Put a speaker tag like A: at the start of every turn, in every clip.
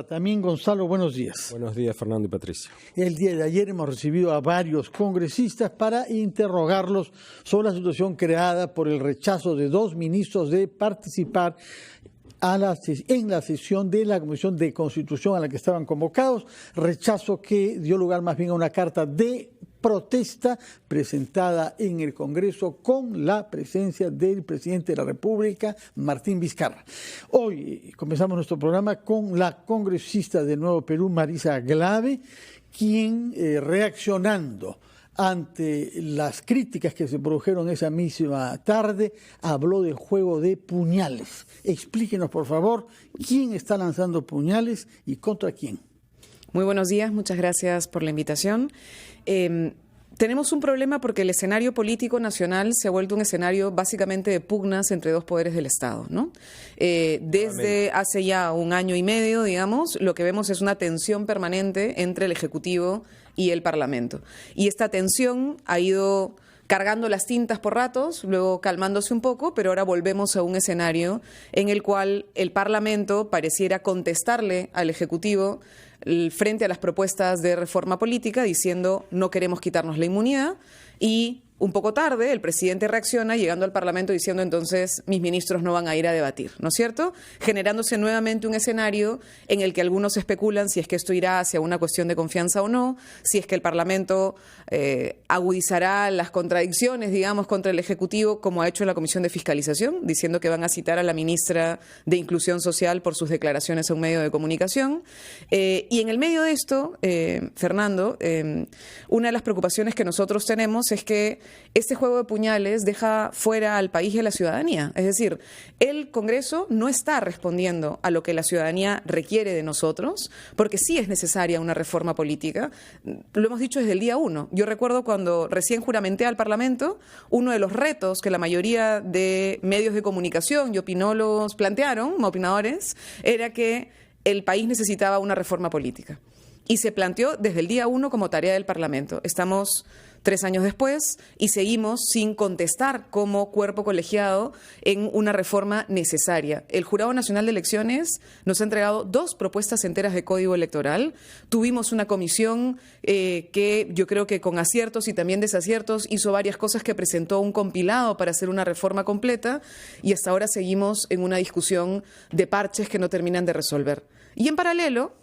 A: Vizcarra, también Gonzalo, buenos días.
B: Buenos días, Fernando y Patricia.
A: El día de ayer hemos recibido a varios congresistas para interrogarlos sobre la situación creada por el rechazo de 2 ministros de participar en la sesión de la Comisión de Constitución a la que estaban convocados, rechazo que dio lugar más bien a una carta de protesta presentada en el Congreso con la presencia del presidente de la República, Martín Vizcarra. Hoy comenzamos nuestro programa con la congresista de Nuevo Perú, Marisa Glave, quien reaccionando ante las críticas que se produjeron esa misma tarde, habló del juego de puñales. Explíquenos, por favor, quién está lanzando puñales y contra quién.
C: Muy buenos días, muchas gracias por la invitación. Tenemos un problema porque el escenario político nacional se ha vuelto un escenario básicamente de pugnas entre 2 poderes del Estado, ¿no? Desde hace ya 1 año y medio, digamos, lo que vemos es una tensión permanente entre el Ejecutivo y el Parlamento. Y esta tensión ha ido cargando las tintas por ratos, luego calmándose un poco, pero ahora volvemos a un escenario en el cual el Parlamento pareciera contestarle al Ejecutivo frente a las propuestas de reforma política diciendo no queremos quitarnos la inmunidad, y un poco tarde el presidente reacciona llegando al Parlamento diciendo entonces mis ministros no van a ir a debatir, ¿no es cierto? Generándose nuevamente un escenario en el que algunos especulan si es que esto irá hacia una cuestión de confianza o no, si es que el Parlamento agudizará las contradicciones, digamos, contra el Ejecutivo, como ha hecho en la Comisión de Fiscalización, diciendo que van a citar a la ministra de Inclusión Social por sus declaraciones a un medio de comunicación. Y en el medio de esto, Fernando, una de las preocupaciones que nosotros tenemos es que este juego de puñales deja fuera al país y a la ciudadanía. Es decir, el Congreso no está respondiendo a lo que la ciudadanía requiere de nosotros, porque sí es necesaria una reforma política. Lo hemos dicho desde el día 1. Yo recuerdo cuando recién juramenté al Parlamento, uno de los retos que la mayoría de medios de comunicación y opinólogos plantearon, opinadores, era que el país necesitaba una reforma política. Y se planteó desde el día 1 como tarea del Parlamento. Estamos 3 años después y seguimos sin contestar como cuerpo colegiado en una reforma necesaria. El Jurado Nacional de Elecciones nos ha entregado 2 propuestas enteras de código electoral. Tuvimos una comisión que yo creo que con aciertos y también desaciertos hizo varias cosas, que presentó un compilado para hacer una reforma completa, y hasta ahora seguimos en una discusión de parches que no terminan de resolver. Y en paralelo,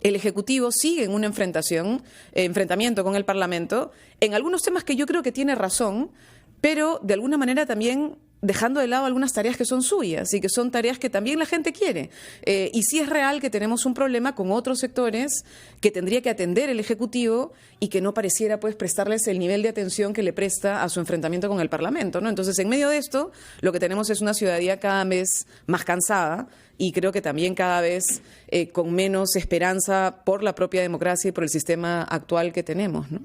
C: el Ejecutivo sigue en un enfrentamiento con el Parlamento en algunos temas que yo creo que tiene razón, pero de alguna manera también dejando de lado algunas tareas que son suyas y que son tareas que también la gente quiere. Y sí es real que tenemos un problema con otros sectores que tendría que atender el Ejecutivo y que no pareciera pues prestarles el nivel de atención que le presta a su enfrentamiento con el Parlamento, ¿no? Entonces, en medio de esto, lo que tenemos es una ciudadanía cada vez más cansada y creo que también cada vez con menos esperanza por la propia democracia y por el sistema actual que tenemos, ¿no?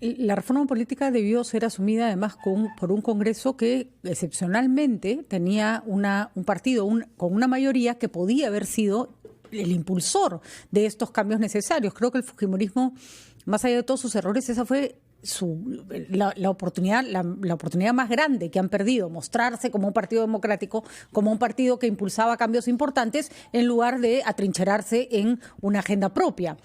D: La reforma política debió ser asumida además por un Congreso que excepcionalmente tenía un partido con una mayoría que podía haber sido el impulsor de estos cambios necesarios. Creo que el fujimorismo, más allá de todos sus errores, esa fue la oportunidad más grande que han perdido, mostrarse como un partido democrático, como un partido que impulsaba cambios importantes en lugar de atrincherarse en una agenda propia.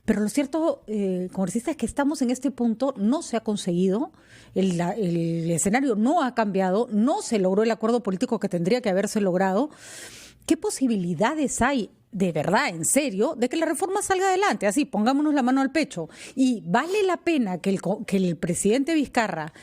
D: Pero lo cierto, congresista, es que estamos en este punto, no se ha conseguido, el escenario no ha cambiado, no se logró el acuerdo político que tendría que haberse logrado. ¿Qué posibilidades hay, de verdad, en serio, de que la reforma salga adelante? Así, pongámonos la mano al pecho. Y vale la pena que el presidente Vizcarra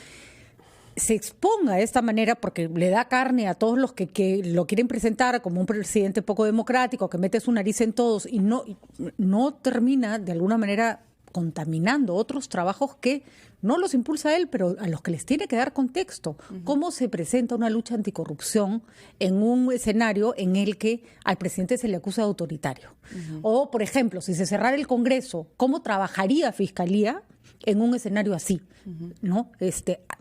D: se exponga de esta manera, porque le da carne a todos los que lo quieren presentar como un presidente poco democrático, que mete su nariz en todos y no termina de alguna manera contaminando otros trabajos que no los impulsa él, pero a los que les tiene que dar contexto. Uh-huh. ¿Cómo se presenta una lucha anticorrupción en un escenario en el que al presidente se le acusa de autoritario? Uh-huh. O, por ejemplo, si se cerrara el Congreso, ¿cómo trabajaría Fiscalía en un escenario así? Uh-huh. ¿No?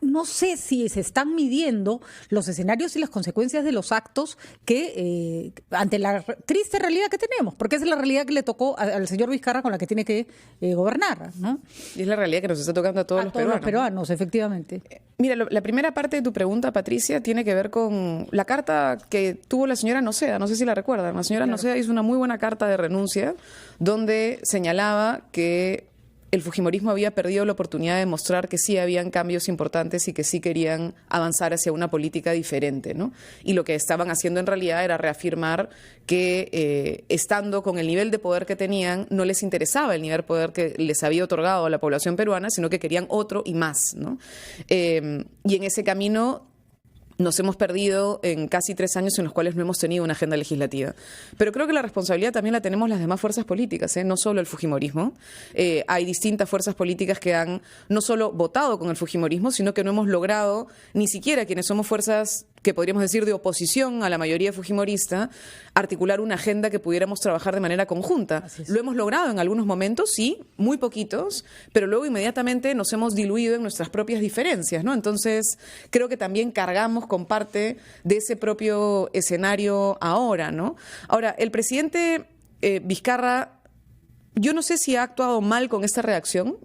D: No sé si se están midiendo los escenarios y las consecuencias de los actos que ante la triste realidad que tenemos, porque esa es la realidad que le tocó al señor Vizcarra con la que tiene que gobernar, ¿no?
C: Y es la realidad que nos está tocando a todos los peruanos,
D: efectivamente.
C: Mira, la primera parte de tu pregunta, Patricia, tiene que ver con la carta que tuvo la señora Noceda, no sé si la recuerdan. La señora Noceda hizo una muy buena carta de renuncia donde señalaba que el fujimorismo había perdido la oportunidad de mostrar que sí habían cambios importantes y que sí querían avanzar hacia una política diferente, ¿no? Y lo que estaban haciendo en realidad era reafirmar que estando con el nivel de poder que tenían, no les interesaba el nivel de poder que les había otorgado a la población peruana, sino que querían otro y más, ¿no? Y en ese camino nos hemos perdido en casi 3 años en los cuales no hemos tenido una agenda legislativa. Pero creo que la responsabilidad también la tenemos las demás fuerzas políticas, no solo el fujimorismo. Hay distintas fuerzas políticas que han no solo votado con el fujimorismo, sino que no hemos logrado, ni siquiera quienes somos fuerzas que podríamos decir de oposición a la mayoría fujimorista, articular una agenda que pudiéramos trabajar de manera conjunta. Lo hemos logrado en algunos momentos, sí, muy poquitos, pero luego inmediatamente nos hemos diluido en nuestras propias diferencias, ¿no? Entonces, creo que también cargamos con parte de ese propio escenario ahora, ¿no? Ahora, el presidente Vizcarra, yo no sé si ha actuado mal con esta reacción.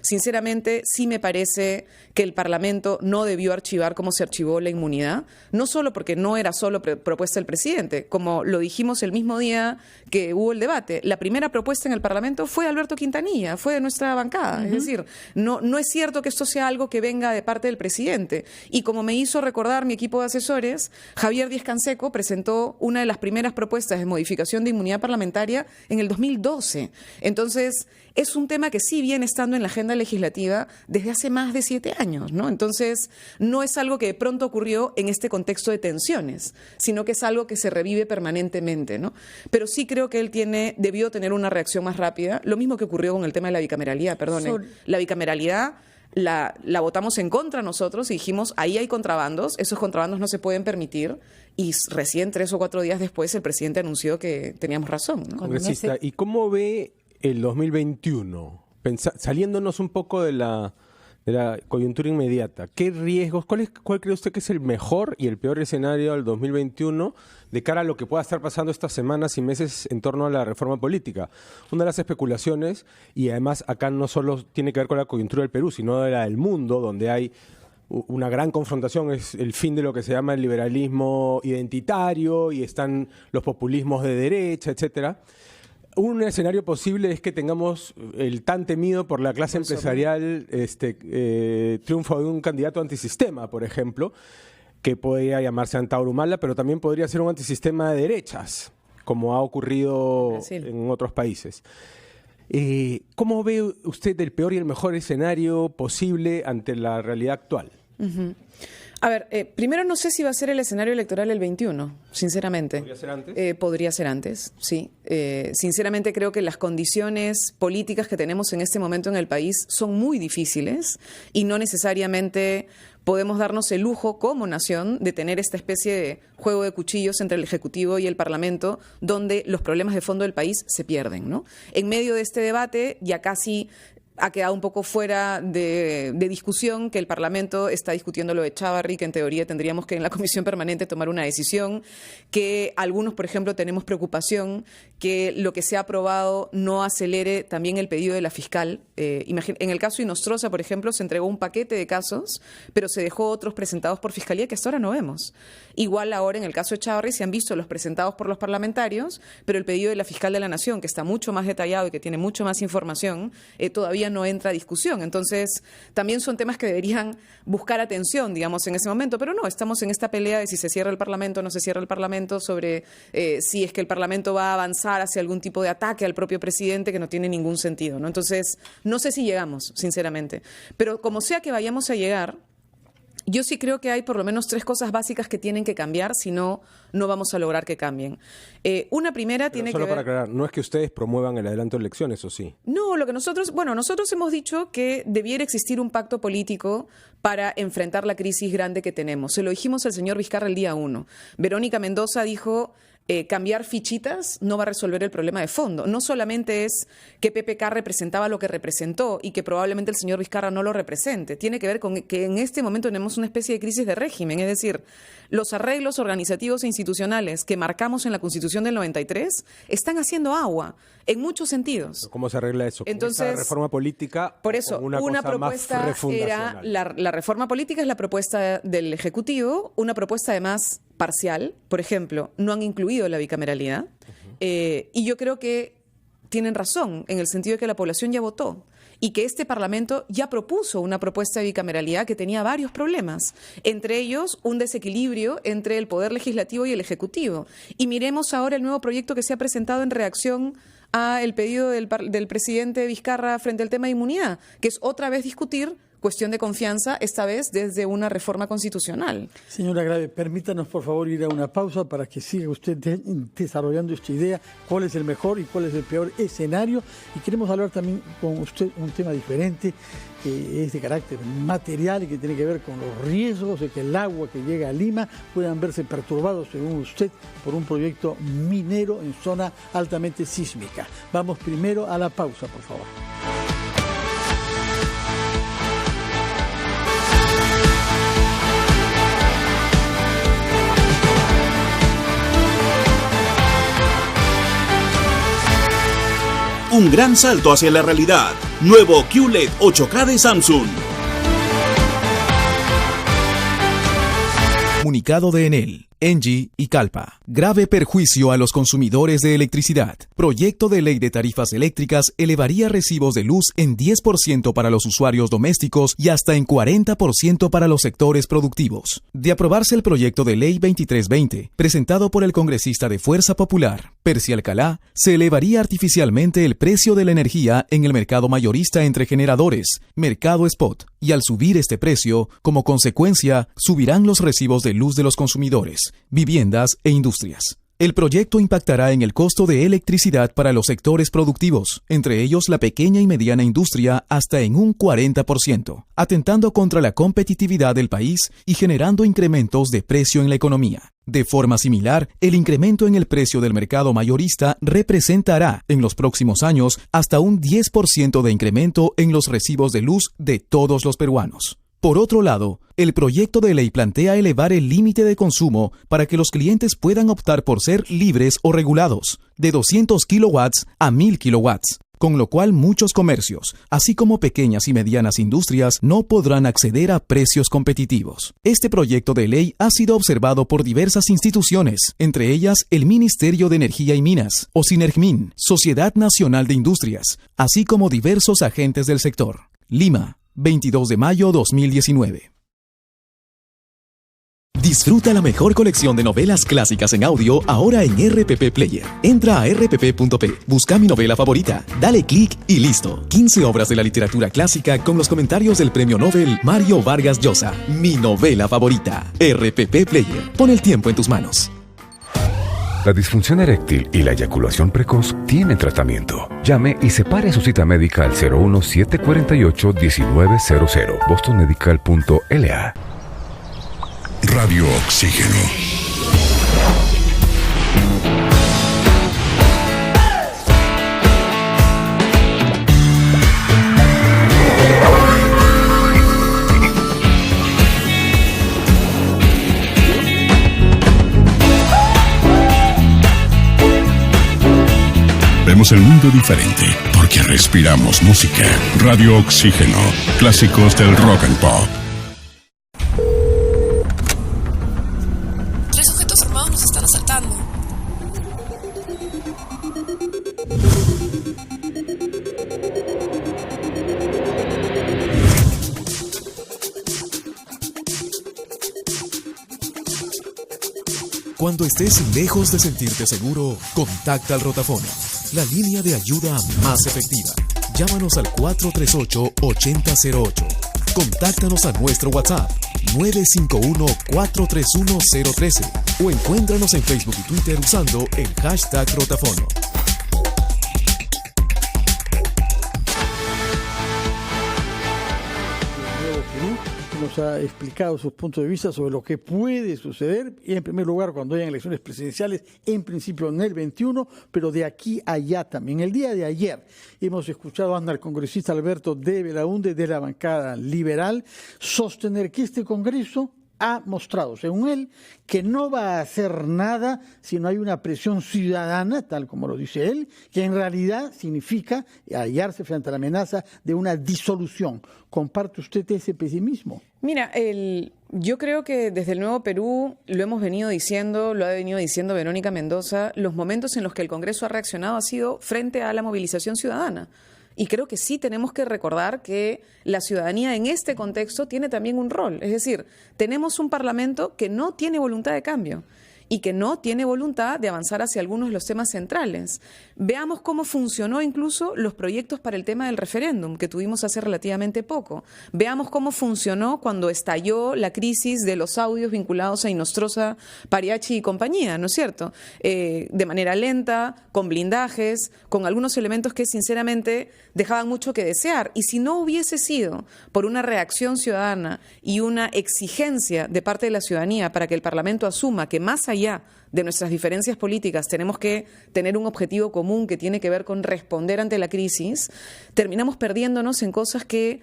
C: Sinceramente, sí me parece que el Parlamento no debió archivar como se archivó la inmunidad, no solo porque no era solo propuesta del presidente, como lo dijimos el mismo día que hubo el debate. La primera propuesta en el Parlamento fue de Alberto Quintanilla, fue de nuestra bancada. Es decir, no es cierto que esto sea algo que venga de parte del presidente. Y como me hizo recordar mi equipo de asesores, Javier Díez-Canseco presentó una de las primeras propuestas de modificación de inmunidad parlamentaria en el 2012. Entonces, es un tema que sí viene estando en la agenda legislativa desde hace más de 7 años, ¿no? Entonces, no es algo que de pronto ocurrió en este contexto de tensiones, sino que es algo que se revive permanentemente, ¿no? Pero sí creo que él debió tener una reacción más rápida, lo mismo que ocurrió con el tema de la bicameralidad, La bicameralidad la votamos en contra nosotros y dijimos, ahí hay contrabandos, esos contrabandos no se pueden permitir, y recién 3 o 4 días después el presidente anunció que teníamos razón, ¿no?
B: Congresista, ¿y cómo ve el 2021? Saliéndonos un poco de la coyuntura inmediata, ¿qué riesgos, cuál cree usted que es el mejor y el peor escenario del 2021 de cara a lo que pueda estar pasando estas semanas y meses en torno a la reforma política? Una de las especulaciones, y además acá no solo tiene que ver con la coyuntura del Perú, sino de la del mundo, donde hay una gran confrontación, es el fin de lo que se llama el liberalismo identitario y están los populismos de derecha, etcétera. Un escenario posible es que tengamos el tan temido por la clase empresarial triunfo de un candidato antisistema, por ejemplo, que podría llamarse Antauro Humala, pero también podría ser un antisistema de derechas, como ha ocurrido en otros países. ¿Cómo ve usted el peor y el mejor escenario posible ante la realidad actual?
C: A ver, primero no sé si va a ser el escenario electoral el 21, sinceramente.
B: ¿Podría ser antes?
C: Podría ser antes, sí. Sinceramente creo que las condiciones políticas que tenemos en este momento en el país son muy difíciles y no necesariamente podemos darnos el lujo como nación de tener esta especie de juego de cuchillos entre el Ejecutivo y el Parlamento, donde los problemas de fondo del país se pierden, ¿no? En medio de este debate ya casi ha quedado un poco fuera de discusión que el Parlamento está discutiendo lo de Chávarri, que en teoría tendríamos que en la Comisión Permanente tomar una decisión, que algunos, por ejemplo, tenemos preocupación que lo que se ha aprobado no acelere también el pedido de la fiscal. En el caso de Inostroza, por ejemplo, se entregó un paquete de casos, pero se dejó otros presentados por Fiscalía que hasta ahora no vemos. Igual ahora, en el caso de Chávarri, se han visto los presentados por los parlamentarios, pero el pedido de la fiscal de la Nación, que está mucho más detallado y que tiene mucho más información, todavía no entra a discusión. Entonces, también son temas que deberían buscar atención, digamos, en ese momento, pero no, estamos en esta pelea de si se cierra el Parlamento o no se cierra el Parlamento, sobre si es que el Parlamento va a avanzar hacia algún tipo de ataque al propio presidente, que no tiene ningún sentido, ¿no? Entonces, no sé si llegamos, sinceramente. Pero como sea que vayamos a llegar, yo sí creo que hay por lo menos 3 cosas básicas que tienen que cambiar, si no, no vamos a lograr que cambien. Una primera tiene que ver...
B: Solo para aclarar, no es que ustedes promuevan el adelanto de elecciones, ¿o sí?
C: No, lo que nosotros hemos dicho que debiera existir un pacto político para enfrentar la crisis grande que tenemos. Se lo dijimos al señor Vizcarra el día 1. Verónica Mendoza dijo... cambiar fichitas no va a resolver el problema de fondo. No solamente es que PPK representaba lo que representó y que probablemente el señor Vizcarra no lo represente. Tiene que ver con que en este momento tenemos una especie de crisis de régimen. Es decir, los arreglos organizativos e institucionales que marcamos en la Constitución del 93 están haciendo agua en muchos sentidos.
B: ¿Cómo se arregla eso?
C: Entonces,
B: ¿Con esa reforma política?
C: Por eso, una propuesta era la reforma política es la propuesta del Ejecutivo, una propuesta además parcial. Por ejemplo, no han incluido la bicameralidad. Y yo creo que tienen razón en el sentido de que la población ya votó y que este Parlamento ya propuso una propuesta de bicameralidad que tenía varios problemas, entre ellos un desequilibrio entre el Poder Legislativo y el Ejecutivo. Y miremos ahora el nuevo proyecto que se ha presentado en reacción a el pedido del presidente Vizcarra frente al tema de inmunidad, que es otra vez discutir cuestión de confianza, esta vez desde una reforma constitucional.
A: Señora Grave, permítanos por favor ir a una pausa para que siga usted desarrollando esta idea, cuál es el mejor y cuál es el peor escenario. Y queremos hablar también con usted un tema diferente, que es de carácter material y que tiene que ver con los riesgos de que el agua que llega a Lima puedan verse perturbados, según usted, por un proyecto minero en zona altamente sísmica. Vamos primero a la pausa, por favor.
E: Un gran salto hacia la realidad. Nuevo QLED 8K de Samsung.
F: Comunicado de Enel, Engie y Calpa. Grave perjuicio a los consumidores de electricidad. Proyecto de ley de tarifas eléctricas elevaría recibos de luz en 10% para los usuarios domésticos y hasta en 40% para los sectores productivos. De aprobarse el proyecto de ley 2320, presentado por el congresista de Fuerza Popular, Percy Alcalá, se elevaría artificialmente el precio de la energía en el mercado mayorista entre generadores, mercado spot, y al subir este precio, como consecuencia, subirán los recibos de luz de los consumidores, viviendas e industrias. El proyecto impactará en el costo de electricidad para los sectores productivos, entre ellos la pequeña y mediana industria, hasta en un 40%, atentando contra la competitividad del país y generando incrementos de precio en la economía. De forma similar, el incremento en el precio del mercado mayorista representará, en los próximos años, hasta un 10% de incremento en los recibos de luz de todos los peruanos. Por otro lado, el proyecto de ley plantea elevar el límite de consumo para que los clientes puedan optar por ser libres o regulados, de 200 kilowatts a 1000 kilowatts, con lo cual muchos comercios, así como pequeñas y medianas industrias, no podrán acceder a precios competitivos. Este proyecto de ley ha sido observado por diversas instituciones, entre ellas el Ministerio de Energía y Minas, o Sinergmin, Sociedad Nacional de Industrias, así como diversos agentes del sector. Lima, 22 de mayo 2019. Disfruta la mejor colección de novelas clásicas en audio ahora en RPP Player. Entra a rpp.p, busca mi novela favorita, dale clic y listo. 15 obras de la literatura clásica con los comentarios del premio Nobel Mario Vargas Llosa. Mi novela favorita. RPP Player. Pon el tiempo en tus manos.
G: La disfunción eréctil y la eyaculación precoz tienen tratamiento. Llame y separe su cita médica al 01-748-1900, bostonmedical.la.
H: Radio Oxígeno. Vemos el mundo diferente porque respiramos música. Radio Oxígeno. Clásicos del rock and pop.
F: Cuando estés lejos de sentirte seguro, contacta al Rotafono, la línea de ayuda más efectiva. Llámanos al 438-8008. Contáctanos a nuestro WhatsApp 951-431-013 o encuéntranos en Facebook y Twitter usando el hashtag Rotafono.
A: nos ha explicado sus puntos de vista sobre lo que puede suceder, y en primer lugar cuando hayan elecciones presidenciales, en principio en el 21, pero de aquí a allá también. El día de ayer hemos escuchado al congresista Alberto de Belaúnde de la bancada liberal sostener que este Congreso ha mostrado, según él, que no va a hacer nada si no hay una presión ciudadana, tal como lo dice él, que en realidad significa hallarse frente a la amenaza de una disolución. ¿Comparte usted ese pesimismo?
C: Mira, yo creo que desde el Nuevo Perú lo hemos venido diciendo, lo ha venido diciendo Verónica Mendoza, los momentos en los que el Congreso ha reaccionado ha sido frente a la movilización ciudadana. Y creo que sí tenemos que recordar que la ciudadanía en este contexto tiene también un rol. Es decir, tenemos un Parlamento que no tiene voluntad de cambio y que no tiene voluntad de avanzar hacia algunos de los temas centrales. Veamos cómo funcionó incluso los proyectos para el tema del referéndum que tuvimos hace relativamente poco. Veamos cómo funcionó cuando estalló la crisis de los audios vinculados a Inostroza, Pariachi y compañía, ¿no es cierto? De manera lenta, con blindajes, con algunos elementos que sinceramente dejaban mucho que desear. Y si no hubiese sido por una reacción ciudadana y una exigencia de parte de la ciudadanía para que el Parlamento asuma que más allá de nuestras diferencias políticas tenemos que tener un objetivo común que tiene que ver con responder ante la crisis, terminamos perdiéndonos en cosas que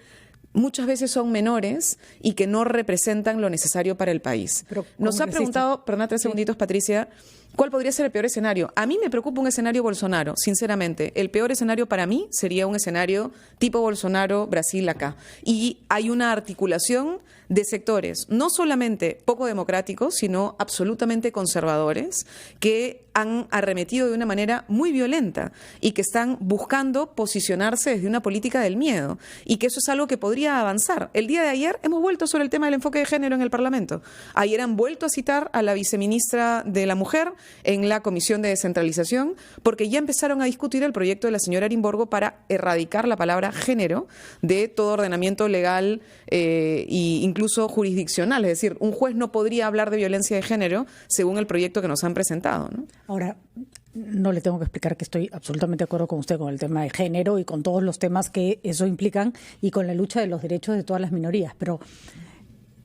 C: muchas veces son menores y que no representan lo necesario para el país. Nos ha preguntado, perdona 3 segunditos, Patricia, ¿cuál podría ser el peor escenario? A mí me preocupa un escenario Bolsonaro, sinceramente. El peor escenario para mí sería un escenario tipo Bolsonaro, Brasil acá. Y hay una articulación de sectores, no solamente poco democráticos, sino absolutamente conservadores, que han arremetido de una manera muy violenta y que están buscando posicionarse desde una política del miedo. Y que eso es algo que podría avanzar. El día de ayer hemos vuelto sobre el tema del enfoque de género en el Parlamento. Ayer han vuelto a citar a la viceministra de la Mujer en la Comisión de Descentralización, porque ya empezaron a discutir el proyecto de la señora Arimborgo para erradicar la palabra género de todo ordenamiento legal e incluso jurisdiccional. Es decir, un juez no podría hablar de violencia de género según el proyecto que nos han presentado, ¿no?
D: Ahora, no le tengo que explicar que estoy absolutamente de acuerdo con usted con el tema de género y con todos los temas que eso implican y con la lucha de los derechos de todas las minorías, pero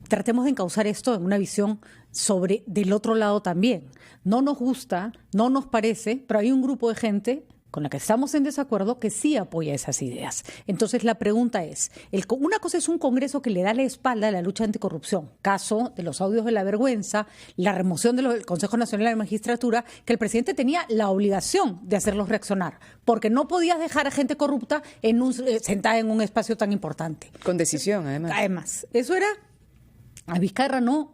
D: tratemos de encauzar esto en una visión sobre del otro lado también. No nos gusta, no nos parece, pero hay un grupo de gente con la que estamos en desacuerdo que sí apoya esas ideas. Entonces la pregunta es, una cosa es un Congreso que le da la espalda a la lucha anticorrupción, caso de los audios de la vergüenza, la remoción del Consejo Nacional de Magistratura, que el presidente tenía la obligación de hacerlos reaccionar, porque no podías dejar a gente corrupta sentada en un espacio tan importante.
C: Con decisión, además.
D: Además, eso era... A Vizcarra no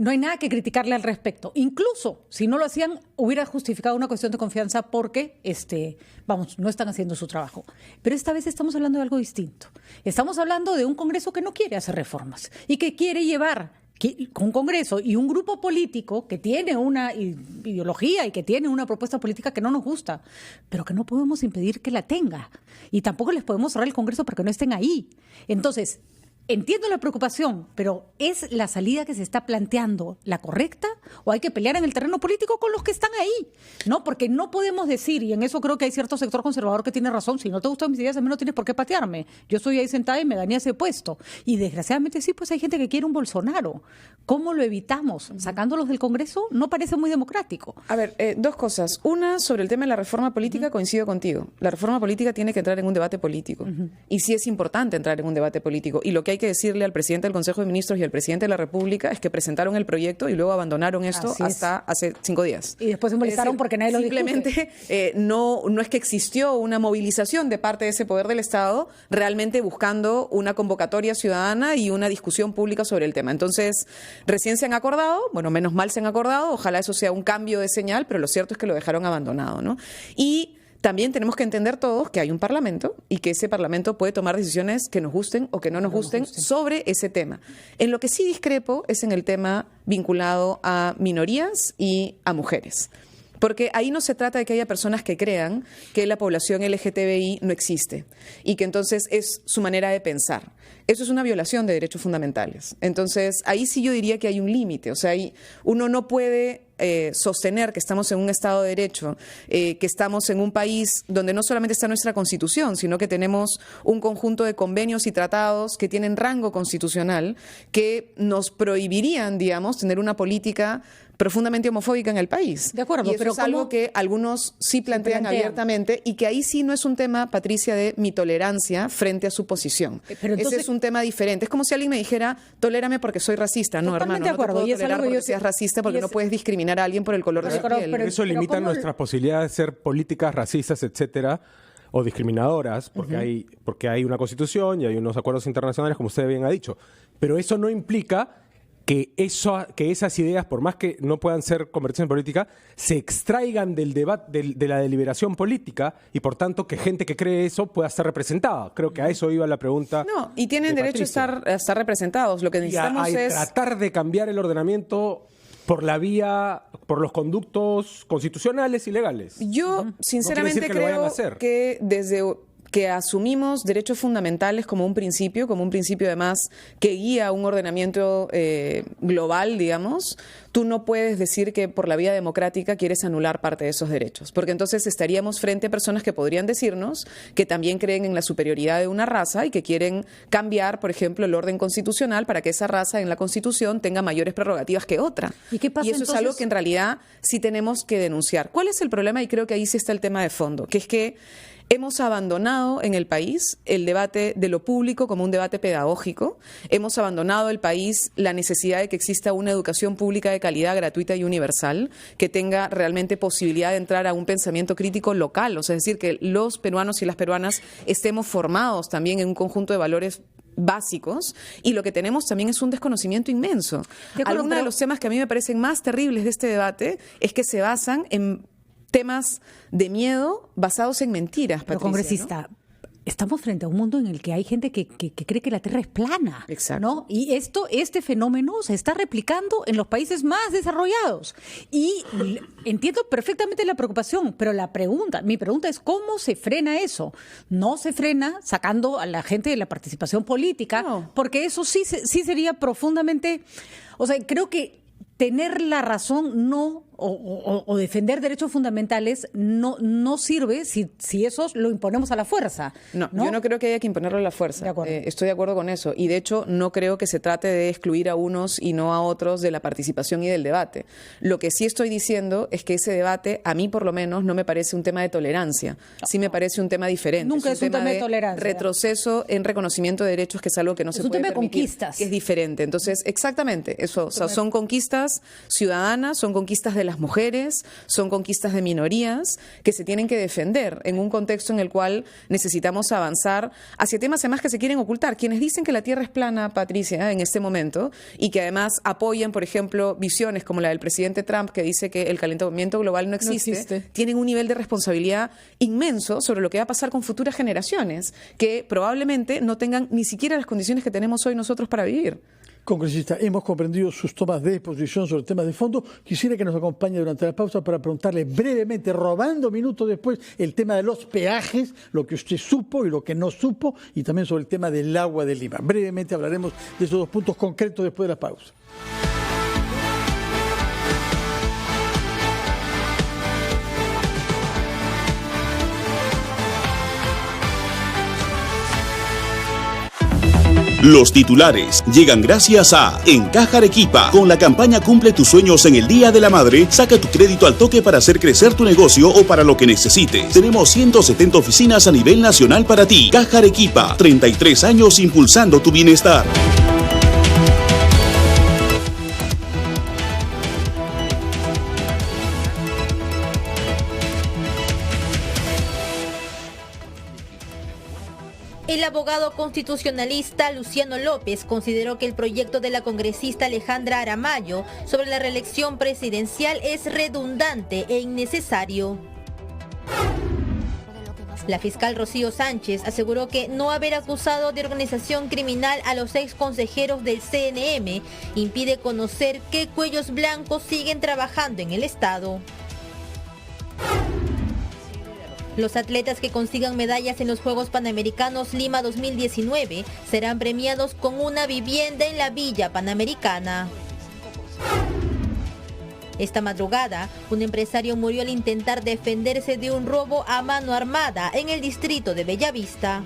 D: hay nada que criticarle al respecto. Incluso, si no lo hacían, hubiera justificado una cuestión de confianza porque, no están haciendo su trabajo. Pero esta vez estamos hablando de algo distinto. Estamos hablando de un Congreso que no quiere hacer reformas y que quiere llevar un Congreso y un grupo político que tiene una ideología y que tiene una propuesta política que no nos gusta, pero que no podemos impedir que la tenga. Y tampoco les podemos cerrar el Congreso para que no estén ahí. Entonces, entiendo la preocupación, pero ¿es la salida que se está planteando la correcta o hay que pelear en el terreno político con los que están ahí? ¿No? Porque no podemos decir, y en eso creo que hay cierto sector conservador que tiene razón, si no te gustan mis ideas, a mí no tienes por qué patearme. Yo estoy ahí sentada y me gané ese puesto. Y desgraciadamente sí, pues hay gente que quiere un Bolsonaro. ¿Cómo lo evitamos? ¿Sacándolos del Congreso? No parece muy democrático.
C: A ver, 2 cosas. Una, sobre el tema de la reforma política, coincido contigo. La reforma política tiene que entrar en un debate político. Y sí es importante entrar en un debate político. Y lo que hay que decirle al presidente del Consejo de Ministros y al presidente de la República es que presentaron el proyecto y luego abandonaron esto hasta hace 5 días.
D: Y después se molestaron porque nadie lo discute.
C: Simplemente no es que existió una movilización de parte de ese poder del Estado realmente buscando una convocatoria ciudadana y una discusión pública sobre el tema. Entonces, recién se han acordado, bueno, menos mal se han acordado, ojalá eso sea un cambio de señal, pero lo cierto es que lo dejaron abandonado, ¿no? Y también tenemos que entender todos que hay un Parlamento y que ese Parlamento puede tomar decisiones que nos gusten o que no nos gusten sobre ese tema. En lo que sí discrepo es en el tema vinculado a minorías y a mujeres. Porque ahí no se trata de que haya personas que crean que la población LGTBI no existe y que entonces es su manera de pensar. Eso es una violación de derechos fundamentales. Entonces, ahí sí yo diría que hay un límite. O sea, uno no puede sostener que estamos en un Estado de Derecho, que estamos en un país donde no solamente está nuestra Constitución, sino que tenemos un conjunto de convenios y tratados que tienen rango constitucional, que nos prohibirían, digamos, tener una política profundamente homofóbica en el país.
D: De acuerdo,
C: y eso
D: pero
C: es algo que algunos sí plantean abiertamente, y que ahí sí no es un tema, Patricia, de mi tolerancia frente a su posición.
D: Pero entonces,
C: ese es un tema diferente. Es como si alguien me dijera, tolérame porque soy racista. No, hermano, no te puedo tolerar porque seas racista, porque no puedes discriminar a alguien por el color de su piel.
B: Pero eso limita nuestras posibilidades de ser políticas racistas, etcétera, o discriminadoras, porque hay una Constitución y hay unos acuerdos internacionales, como usted bien ha dicho. Pero eso no implica que esas ideas, por más que no puedan ser convertidas en política, se extraigan del debate, de la deliberación política, y por tanto que gente que cree eso pueda ser representada. Creo que a eso iba la pregunta.
C: No, y tienen derecho a estar representados. Lo que necesitamos es
B: tratar de cambiar el ordenamiento por la vía, por los conductos constitucionales y legales.
C: Yo, sinceramente, creo que desde que asumimos derechos fundamentales como un principio además que guía un ordenamiento global, digamos, tú no puedes decir que por la vía democrática quieres anular parte de esos derechos, porque entonces estaríamos frente a personas que podrían decirnos que también creen en la superioridad de una raza y que quieren cambiar, por ejemplo, el orden constitucional para que esa raza en la Constitución tenga mayores prerrogativas que otra.
D: ¿Y qué pasa,
C: y eso
D: entonces?
C: Es algo que en realidad sí tenemos que denunciar. ¿Cuál es el problema? Y creo que ahí sí está el tema de fondo, que es que hemos abandonado en el país el debate de lo público como un debate pedagógico. Hemos abandonado el país la necesidad de que exista una educación pública de calidad, gratuita y universal, que tenga realmente posibilidad de entrar a un pensamiento crítico local. O sea, es decir, que los peruanos y las peruanas estemos formados también en un conjunto de valores básicos, y lo que tenemos también es un desconocimiento inmenso. Algunos de los temas que a mí me parecen más terribles de este debate es que se basan en temas de miedo basados en mentiras, Patricia.
D: Pero, congresista, ¿no? Estamos frente a un mundo en el que hay gente que cree que la Tierra es plana.
C: Exacto.
D: ¿No? Y este fenómeno se está replicando en los países más desarrollados. Y entiendo perfectamente la preocupación, pero mi pregunta es ¿cómo se frena eso? No se frena sacando a la gente de la participación política, porque eso sí sería profundamente... O sea, creo que tener la razón o defender derechos fundamentales no sirve si eso lo imponemos a la fuerza.
C: No, yo no creo que haya que imponerlo a la fuerza. Estoy de acuerdo con eso. Y de hecho no creo que se trate de excluir a unos y no a otros de la participación y del debate. Lo que sí estoy diciendo es que ese debate, a mí por lo menos, no me parece un tema de tolerancia. Sí me parece un tema diferente.
D: Nunca es un tema de tolerancia.
C: Retroceso en reconocimiento de derechos, que es algo que no se puede permitir. Es un tema de conquistas. Que es diferente. Entonces, exactamente, eso. O sea, son conquistas ciudadanas, son conquistas de las mujeres, son conquistas de minorías que se tienen que defender en un contexto en el cual necesitamos avanzar hacia temas además que se quieren ocultar. Quienes dicen que la Tierra es plana, Patricia, en este momento, y que además apoyan, por ejemplo, visiones como la del presidente Trump, que dice que el calentamiento global no existe, tienen un nivel de responsabilidad inmenso sobre lo que va a pasar con futuras generaciones, que probablemente no tengan ni siquiera las condiciones que tenemos hoy nosotros para vivir.
A: Congresista, hemos comprendido sus tomas de posición sobre temas de fondo. Quisiera que nos acompañe durante la pausa para preguntarle brevemente, robando minutos después, el tema de los peajes, lo que usted supo y lo que no supo, y también sobre el tema del agua de Lima. Brevemente hablaremos de esos dos puntos concretos después de la pausa.
E: Los titulares llegan gracias a Encaja Arequipa. Con la campaña Cumple tus sueños en el Día de la Madre, saca tu crédito al toque para hacer crecer tu negocio o para lo que necesites. Tenemos 170 oficinas a nivel nacional para ti. Caja Arequipa, 33 años impulsando tu bienestar.
I: El abogado constitucionalista Luciano López consideró que el proyecto de la congresista Alejandra Aramayo sobre la reelección presidencial es redundante e innecesario. La fiscal Rocío Sánchez aseguró que no haber acusado de organización criminal a los ex consejeros del CNM impide conocer qué cuellos blancos siguen trabajando en el Estado. Los atletas que consigan medallas en los Juegos Panamericanos Lima 2019 serán premiados con una vivienda en la Villa Panamericana. Esta madrugada, un empresario murió al intentar defenderse de un robo a mano armada en el distrito de Bellavista.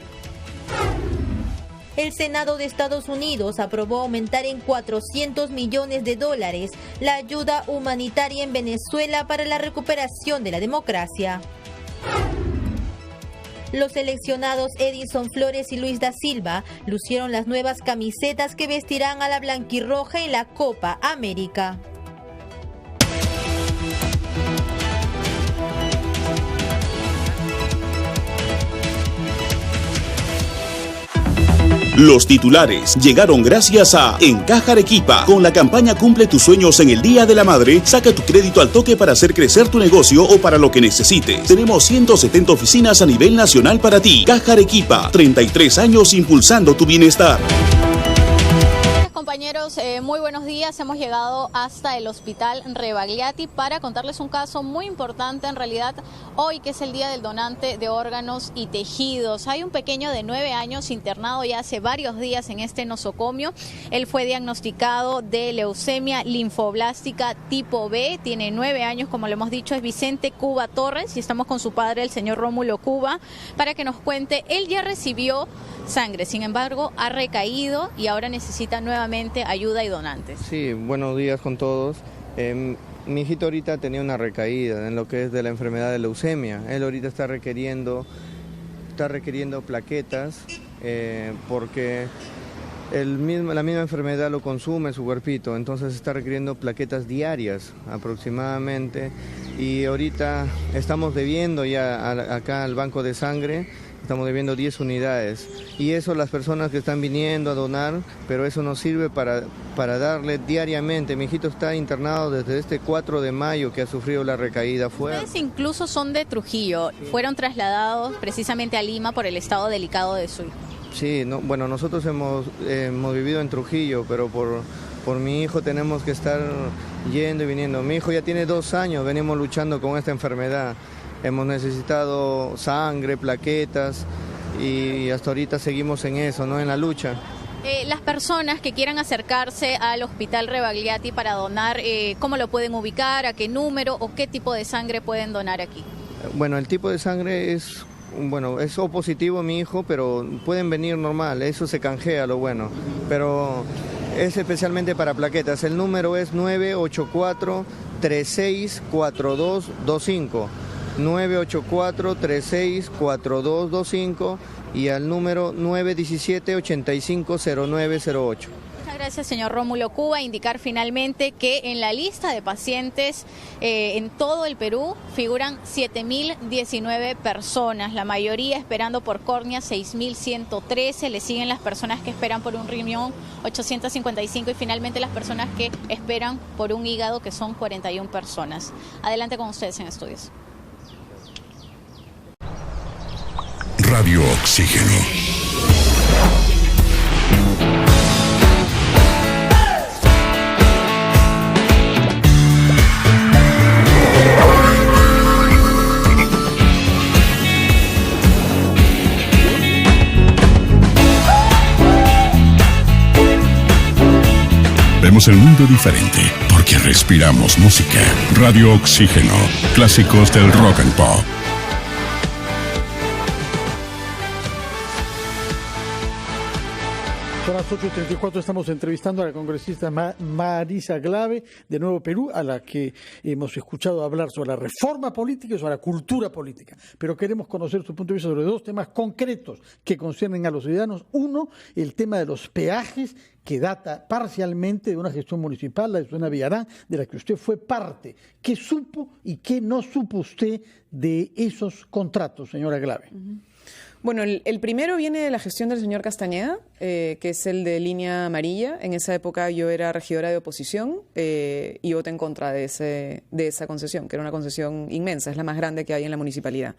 I: El Senado de Estados Unidos aprobó aumentar en $400 millones la ayuda humanitaria en Venezuela para la recuperación de la democracia. Los seleccionados Edinson Flores y Luis da Silva lucieron las nuevas camisetas que vestirán a la blanquirroja en la Copa América.
E: Los titulares llegaron gracias a Encaja Arequipa. Con la campaña Cumple tus sueños en el Día de la Madre, saca tu crédito al toque para hacer crecer tu negocio o para lo que necesites. Tenemos 170 oficinas a nivel nacional para ti. Caja Arequipa, 33 años impulsando tu bienestar.
J: Compañeros, muy buenos días. Hemos llegado hasta el Hospital Rebagliati para contarles un caso muy importante en realidad hoy, que es el Día del Donante de Órganos y Tejidos. Hay un pequeño de 9 años internado ya hace varios días en este nosocomio. Él fue diagnosticado de leucemia linfoblástica tipo B. Tiene 9 años, como lo hemos dicho, es Vicente Cuba Torres, y estamos con su padre, el señor Rómulo Cuba, para que nos cuente. Él ya recibió sangre, sin embargo ha recaído y ahora necesita nuevamente ayuda y donantes.
K: Sí, buenos días con todos. Mi hijito ahorita tenía una recaída en lo que es de la enfermedad de leucemia. Él ahorita está requiriendo plaquetas porque la misma enfermedad lo consume su cuerpito, entonces está requiriendo plaquetas diarias aproximadamente, y ahorita estamos debiendo ya acá al banco de sangre. Estamos debiendo 10 unidades y eso las personas que están viniendo a donar, pero eso nos sirve para darle diariamente. Mi hijito está internado desde este 4 de mayo que ha sufrido la recaída.
J: Ustedes incluso son de Trujillo, fueron trasladados precisamente a Lima por el estado delicado de su hijo.
K: Sí, bueno, nosotros hemos vivido en Trujillo, pero por mi hijo tenemos que estar yendo y viniendo. Mi hijo ya tiene 2 años, venimos luchando con esta enfermedad. Hemos necesitado sangre, plaquetas, y hasta ahorita seguimos en eso, ¿no? En la lucha.
J: Las personas que quieran acercarse al Hospital Rebagliati para donar, ¿cómo lo pueden ubicar? ¿A qué número o qué tipo de sangre pueden donar aquí?
K: Bueno, el tipo de sangre es O positivo mi hijo, pero pueden venir normal, eso se canjea, lo bueno. Pero es especialmente para plaquetas. El número es 984-364225. 984-364225 y al número 917-850908.
J: Muchas gracias, señor Rómulo Cuba. Indicar finalmente que en la lista de pacientes en todo el Perú figuran 7.019 personas, la mayoría esperando por córnea 6.113, le siguen las personas que esperan por un riñón 855 y finalmente las personas que esperan por un hígado, que son 41 personas. Adelante con ustedes en estudios.
H: Radio Oxígeno. Vemos el mundo diferente porque respiramos música. Radio Oxígeno. Clásicos del rock and pop.
A: Son las 8:34, estamos entrevistando a la congresista Marisa Glave de Nuevo Perú, a la que hemos escuchado hablar sobre la reforma política y sobre la cultura política. Pero queremos conocer su punto de vista sobre 2 temas concretos que conciernen a los ciudadanos. Uno, el tema de los peajes, que data parcialmente de una gestión municipal, la de Susana Villarán, de la que usted fue parte. ¿Qué supo y qué no supo usted de esos contratos, señora Glave?
C: Bueno, el primero viene de la gestión del señor Castañeda, que es el de línea amarilla. En esa época yo era regidora de oposición y voté en contra de esa concesión, que era una concesión inmensa, es la más grande que hay en la municipalidad.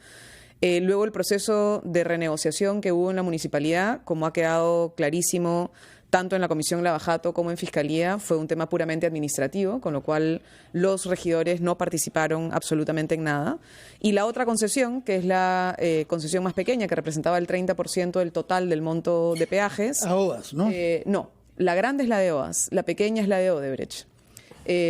C: Luego el proceso de renegociación que hubo en la municipalidad, como ha quedado clarísimo tanto en la Comisión Lavajato como en Fiscalía, fue un tema puramente administrativo, con lo cual los regidores no participaron absolutamente en nada. Y la otra concesión, que es la concesión más pequeña, que representaba el 30% del total del monto de peajes.
A: A OAS, ¿no?
C: No, la grande es la de OAS, la pequeña es la de Odebrecht.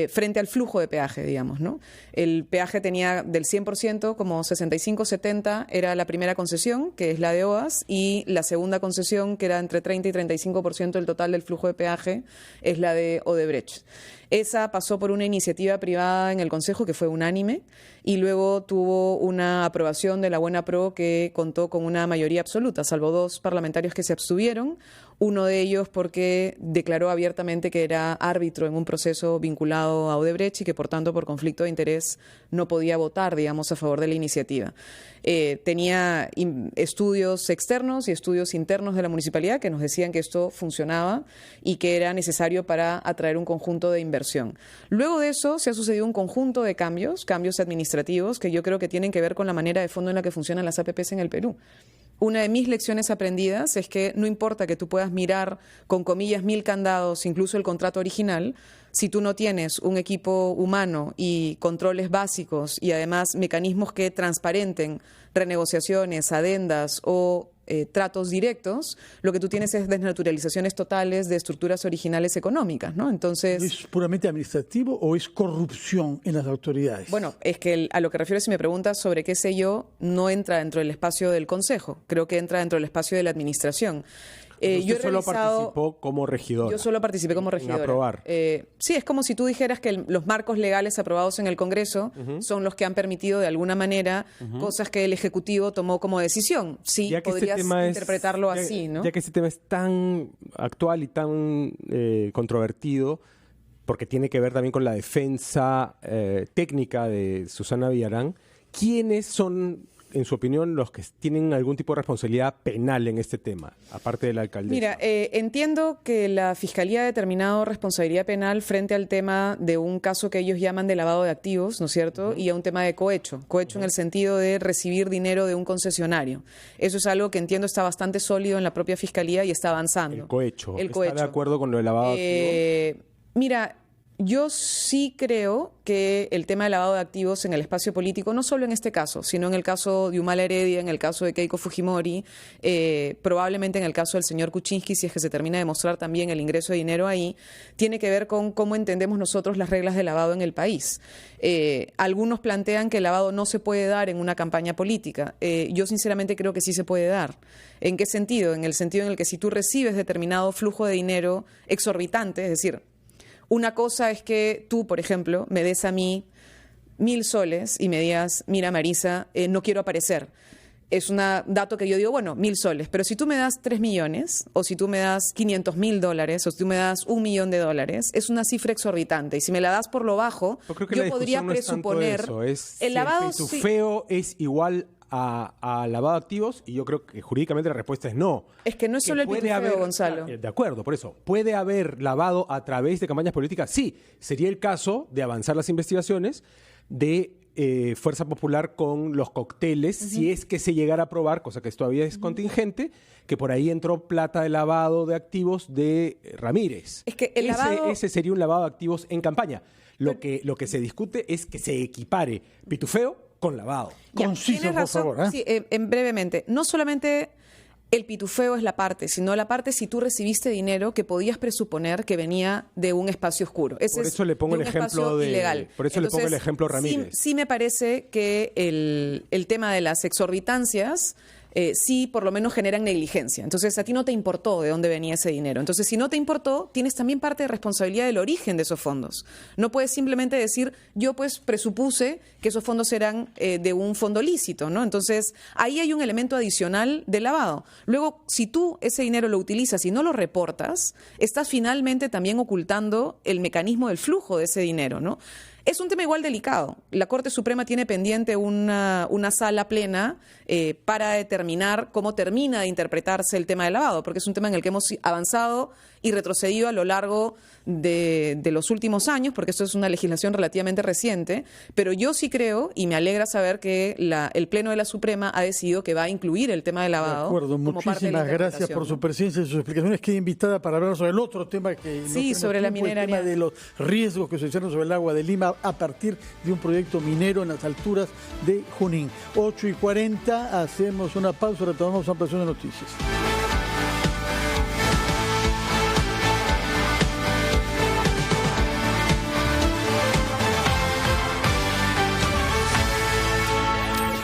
C: frente al flujo de peaje, digamos, ¿no? El peaje tenía del 100%, como 65-70 era la primera concesión, que es la de OAS, y la segunda concesión, que era entre 30 y 35% del total del flujo de peaje, es la de Odebrecht. Esa pasó por una iniciativa privada en el Consejo que fue unánime y luego tuvo una aprobación de la Buena Pro que contó con una mayoría absoluta, salvo 2 parlamentarios que se abstuvieron, uno de ellos porque declaró abiertamente que era árbitro en un proceso vinculado a Odebrecht y que por tanto por conflicto de interés no podía votar, digamos, a favor de la iniciativa. Tenía estudios externos y estudios internos de la municipalidad que nos decían que esto funcionaba y que era necesario para atraer un conjunto de inversión. Luego de eso se ha sucedido un conjunto de cambios administrativos que yo creo que tienen que ver con la manera de fondo en la que funcionan las APPs en el Perú. Una de mis lecciones aprendidas es que no importa que tú puedas mirar con comillas 1000 candados, incluso el contrato original, si tú no tienes un equipo humano y controles básicos y además mecanismos que transparenten renegociaciones, adendas o tratos directos, lo que tú tienes es desnaturalizaciones totales de estructuras originales económicas, ¿no? Entonces,
A: ¿es puramente administrativo o es corrupción en las autoridades?
C: Bueno, es que a lo que refiero, si me preguntas sobre qué sé yo, no entra dentro del espacio del Consejo, creo que entra dentro del espacio de la administración.
B: Usted solo participó como regidora.
C: Yo solo participé como regidora.
B: En aprobar.
C: Sí, es como si tú dijeras que los marcos legales aprobados en el Congreso son los que han permitido de alguna manera cosas que el Ejecutivo tomó como decisión. Sí, podrías interpretarlo así, ¿no?
B: Ya que este tema es tan actual y tan controvertido, porque tiene que ver también con la defensa técnica de Susana Villarán, ¿quiénes son, en su opinión, los que tienen algún tipo de responsabilidad penal en este tema, aparte de la alcaldesa?
C: Mira, entiendo que la Fiscalía ha determinado responsabilidad penal frente al tema de un caso que ellos llaman de lavado de activos, ¿no es cierto? Y a un tema de cohecho. Cohecho en el sentido de recibir dinero de un concesionario. Eso es algo que entiendo está bastante sólido en la propia Fiscalía y está avanzando.
B: El cohecho.
C: ¿Está
B: de acuerdo con lo de lavado de activos?
C: Mira, yo sí creo que el tema de lavado de activos en el espacio político, no solo en este caso, sino en el caso de Humala Heredia, en el caso de Keiko Fujimori, probablemente en el caso del señor Kuczynski, si es que se termina de demostrar también el ingreso de dinero ahí, tiene que ver con cómo entendemos nosotros las reglas de lavado en el país. Algunos plantean que el lavado no se puede dar en una campaña política. Yo sinceramente creo que sí se puede dar. ¿En qué sentido? En el sentido en el que si tú recibes determinado flujo de dinero exorbitante, es decir, una cosa es que tú, por ejemplo, me des a mí 1000 soles y me digas, mira Marisa, no quiero aparecer. Es un dato que yo digo, bueno, 1000 soles. Pero si tú me das 3 millones, o si tú me das $500,000, o si tú me das $1 millón, es una cifra exorbitante. Y si me la das por lo bajo, yo podría presuponer...
B: El lavado, pitufeo es igual a lavado de activos, y yo creo que jurídicamente la respuesta es no.
C: Es que no es solo el pitufeo, Gonzalo.
B: De acuerdo, por eso. ¿Puede haber lavado a través de campañas políticas? Sí. Sería el caso de avanzar las investigaciones de Fuerza Popular con los cócteles, si es que se llegara a probar, cosa que todavía es contingente, que por ahí entró plata de lavado de activos de Ramírez.
C: Es que
B: ese sería un lavado de activos en campaña. Lo que se discute es que se equipare pitufeo con lavado.
A: Conciso, por favor.
C: Sí, brevemente. No solamente el pitufeo es la parte, sino la parte si tú recibiste dinero que podías presuponer que venía de un espacio oscuro.
B: Por eso le pongo el ejemplo ilegal. Por eso le pongo el ejemplo Ramírez.
C: Sí me parece que el tema de las exorbitancias sí por lo menos generan negligencia. Entonces a ti no te importó de dónde venía ese dinero. Entonces si no te importó, tienes también parte de responsabilidad del origen de esos fondos. No puedes simplemente decir, yo pues presupuse que esos fondos eran de un fondo lícito, ¿no? Entonces ahí hay un elemento adicional de lavado. Luego, si tú ese dinero lo utilizas y no lo reportas, estás finalmente también ocultando el mecanismo del flujo de ese dinero, ¿no? Es un tema igual delicado. La Corte Suprema tiene pendiente una sala plena para determinar cómo termina de interpretarse el tema del lavado, porque es un tema en el que hemos avanzado y retrocedido a lo largo de los últimos años, porque esto es una legislación relativamente reciente, pero yo sí creo, y me alegra saber que el Pleno de la Suprema ha decidido que va a incluir el tema del lavado.
A: De acuerdo, muchísimas gracias por su presencia y sus explicaciones. Queda invitada para hablar sobre el otro tema que
C: sobre la minera,
A: el tema de los riesgos que se hicieron sobre el agua de Lima a partir de un proyecto minero en las alturas de Junín. 8:40, hacemos una pausa, retomamos ampliación de noticias.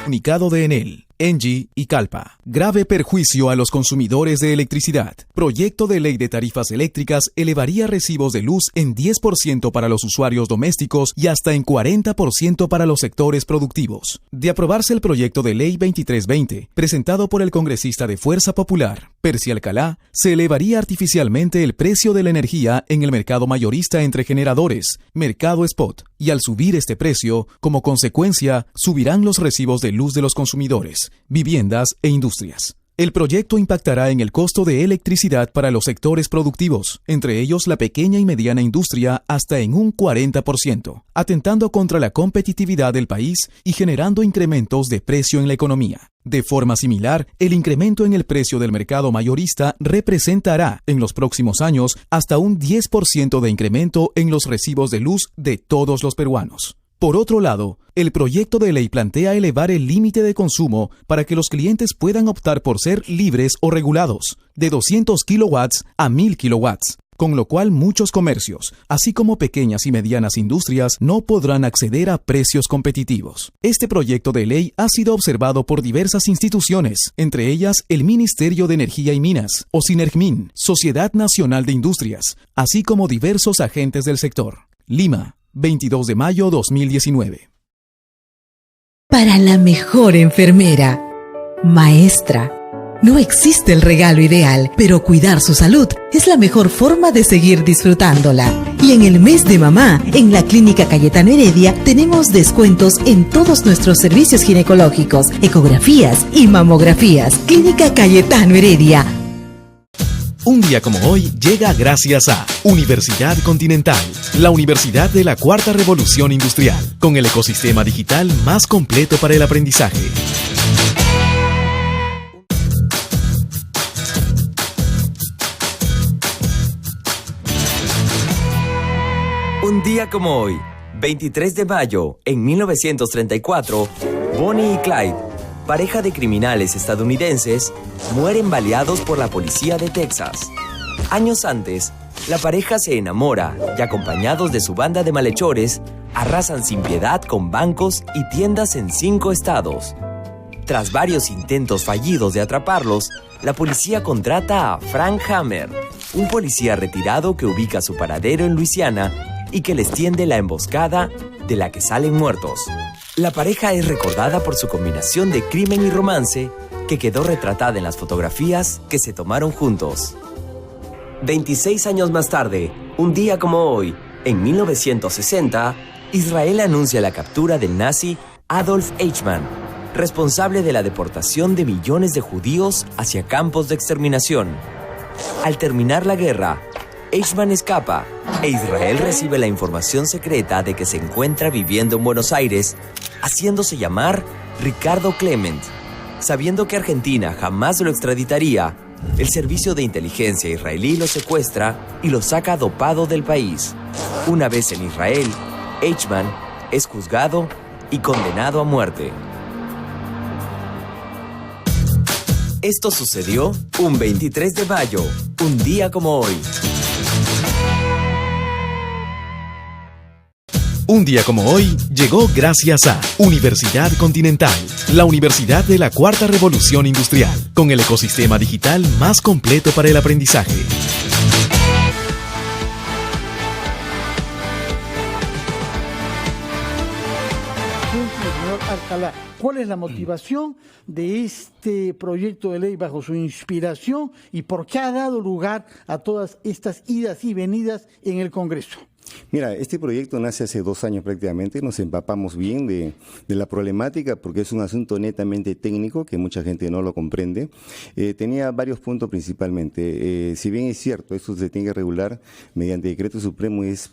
F: Comunicado de Enel, Engie y Calpa. Grave perjuicio a los consumidores de electricidad. Proyecto de ley de tarifas eléctricas elevaría recibos de luz en 10% para los usuarios domésticos y hasta en 40% para los sectores productivos. De aprobarse el proyecto de ley 2320, presentado por el congresista de Fuerza Popular, Percy Alcalá, se elevaría artificialmente el precio de la energía en el mercado mayorista entre generadores, mercado spot, y al subir este precio, como consecuencia, subirán los recibos de luz de los consumidores, viviendas e industrias. El proyecto impactará en el costo de electricidad para los sectores productivos, entre ellos la pequeña y mediana industria, hasta en un 40%, atentando contra la competitividad del país y generando incrementos de precio en la economía. De forma similar, el incremento en el precio del mercado mayorista representará, en los próximos años, hasta un 10% de incremento en los recibos de luz de todos los peruanos. Por otro lado, el proyecto de ley plantea elevar el límite de consumo para que los clientes puedan optar por ser libres o regulados, de 200 kilowatts a 1000 kilowatts, con lo cual muchos comercios, así como pequeñas y medianas industrias, no podrán acceder a precios competitivos. Este proyecto de ley ha sido observado por diversas instituciones, entre ellas el Ministerio de Energía y Minas, o Sinergmin, Sociedad Nacional de Industrias, así como diversos agentes del sector. Lima, 22 de mayo 2019.
L: Para la mejor enfermera, maestra. No existe el regalo ideal, pero cuidar su salud es la mejor forma de seguir disfrutándola. Y en el mes de mamá, en la Clínica Cayetano Heredia, tenemos descuentos en todos nuestros servicios ginecológicos, ecografías y mamografías. Clínica Cayetano Heredia.
F: Un día como hoy llega gracias a Universidad Continental, la universidad de la Cuarta Revolución Industrial, con el ecosistema digital más completo para el aprendizaje.
M: Un día como hoy, 23 de mayo, en 1934, Bonnie y Clyde, pareja de criminales estadounidenses, mueren baleados por la policía de Texas. Años antes, la pareja se enamora y, acompañados de su banda de malhechores, arrasan sin piedad con bancos y tiendas en 5 estados. Tras varios intentos fallidos de atraparlos, la policía contrata a Frank Hammer, un policía retirado que ubica su paradero en Luisiana y que les tiende la emboscada de la que salen muertos. La pareja es recordada por su combinación de crimen y romance que quedó retratada en las fotografías que se tomaron juntos. 26 años más tarde, un día como hoy, en 1960, Israel anuncia la captura del nazi Adolf Eichmann, responsable de la deportación de millones de judíos hacia campos de exterminación. Al terminar la guerra, Eichmann escapa e Israel recibe la información secreta de que se encuentra viviendo en Buenos Aires, haciéndose llamar Ricardo Clement. Sabiendo que Argentina jamás lo extraditaría, el servicio de inteligencia israelí lo secuestra y lo saca dopado del país. Una vez en Israel, Eichmann es juzgado y condenado a muerte. Esto sucedió un 23 de mayo, un día como hoy.
F: Un día como hoy llegó gracias a Universidad Continental, la universidad de la Cuarta Revolución Industrial, con el ecosistema digital más completo para el aprendizaje.
A: Señor Alcalá, ¿cuál es la motivación de este proyecto de ley bajo su inspiración y por qué ha dado lugar a todas estas idas y venidas en el Congreso?
N: Mira, este proyecto nace hace 2 años prácticamente, nos empapamos bien de la problemática porque es un asunto netamente técnico que mucha gente no lo comprende. Tenía varios puntos principalmente. Si bien es cierto, esto se tiene que regular mediante decreto supremo, es